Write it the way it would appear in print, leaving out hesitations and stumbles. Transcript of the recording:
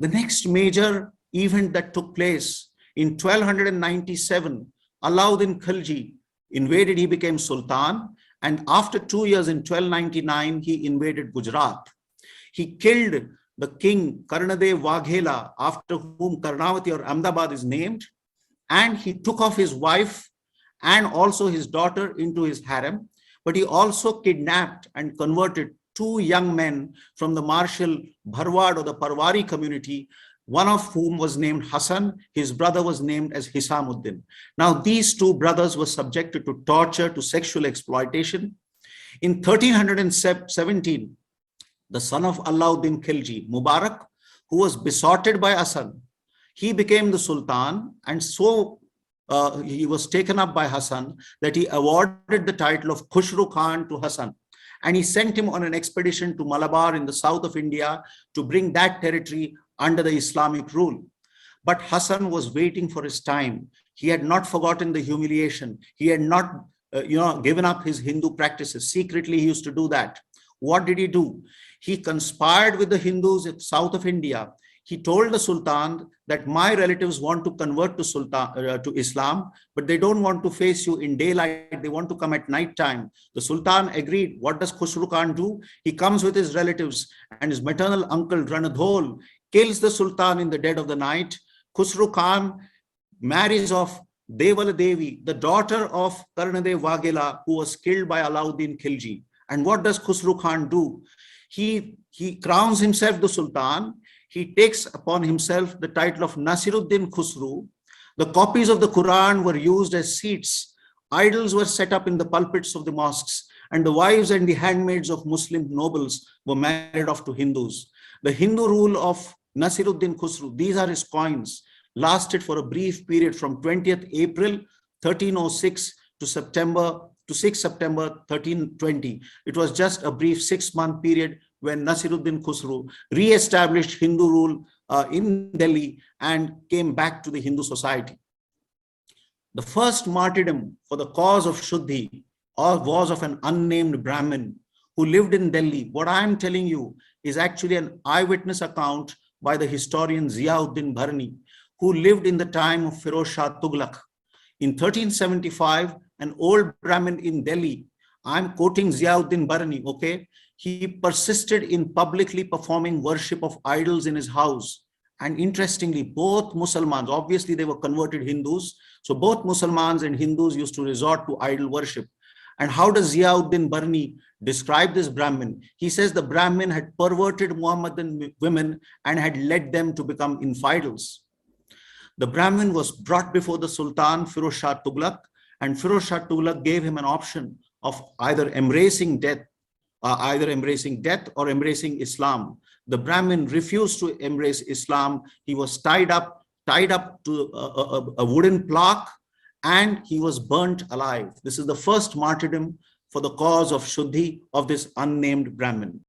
The next major event that took place in 1297, Alauddin Khilji invaded, he became Sultan. And after 2 years in 1299, he invaded Gujarat. He killed the king Karnadev Waghela, after whom Karnavati or Ahmedabad is named. And he took off his wife and also his daughter into his harem. But he also kidnapped and converted 2 young men from the martial Bharwad or the Parwari community, one of whom was named Hassan, his brother was named as Hisamuddin. Now, these 2 brothers were subjected to torture, to sexual exploitation. In 1317, the son of Alauddin Khilji, Mubarak, who was besotted by Hassan, he became the Sultan, and so he was taken up by Hassan that he awarded the title of Khusru Khan to Hassan. And he sent him on an expedition to Malabar in the south of India to bring that territory under the Islamic rule. But Hassan was waiting for his time. He had not forgotten the humiliation. He had not given up his Hindu practices. Secretly, he used to do that. What did he do? He conspired with the Hindus in south of India. He told the Sultan that my relatives want to convert to Islam, but they don't want to face you in daylight. They want to come at night time. The Sultan agreed. What does Khusru Khan do? He comes with his relatives, and his maternal uncle Ranadhol kills the Sultan in the dead of the night. Khusru Khan marries off Devala Devi, the daughter of Karnadev Waghela, who was killed by Alauddin Khilji. And what does Khusru Khan do? He crowns himself the Sultan. He takes upon himself the title of Nasiruddin Khusru. The copies of the Quran were used as seats. Idols were set up in the pulpits of the mosques, and the wives and the handmaids of Muslim nobles were married off to Hindus. The Hindu rule of Nasiruddin Khusru, these are his coins, lasted for a brief period from 20th April 1306 to 6 September 1320. It was just a brief 6-month period when Nasiruddin Khusru re-established Hindu rule in Delhi and came back to the Hindu society. The first martyrdom for the cause of Shuddhi was of an unnamed Brahmin who lived in Delhi. What I am telling you is actually an eyewitness account by the historian Ziauddin Bharani, who lived in the time of Firoz Shah Tughlaq. In 1375, an old Brahmin in Delhi, I'm quoting Ziauddin Bharani, okay? He persisted in publicly performing worship of idols in his house. And interestingly, both Muslims, obviously they were converted Hindus, so both Muslims and Hindus used to resort to idol worship. And how does Ziauddin Bharani describe this Brahmin? He says the Brahmin had perverted Muhammadan women and had led them to become infidels. The Brahmin was brought before the Sultan Firoz Shah Tughlaq, and Firoz Shah Tughlaq gave him an option of either embracing death or embracing Islam. The Brahmin refused to embrace Islam. He was tied up to a wooden plaque, and he was burnt alive. This is the first martyrdom for the cause of Shuddhi of this unnamed Brahmin.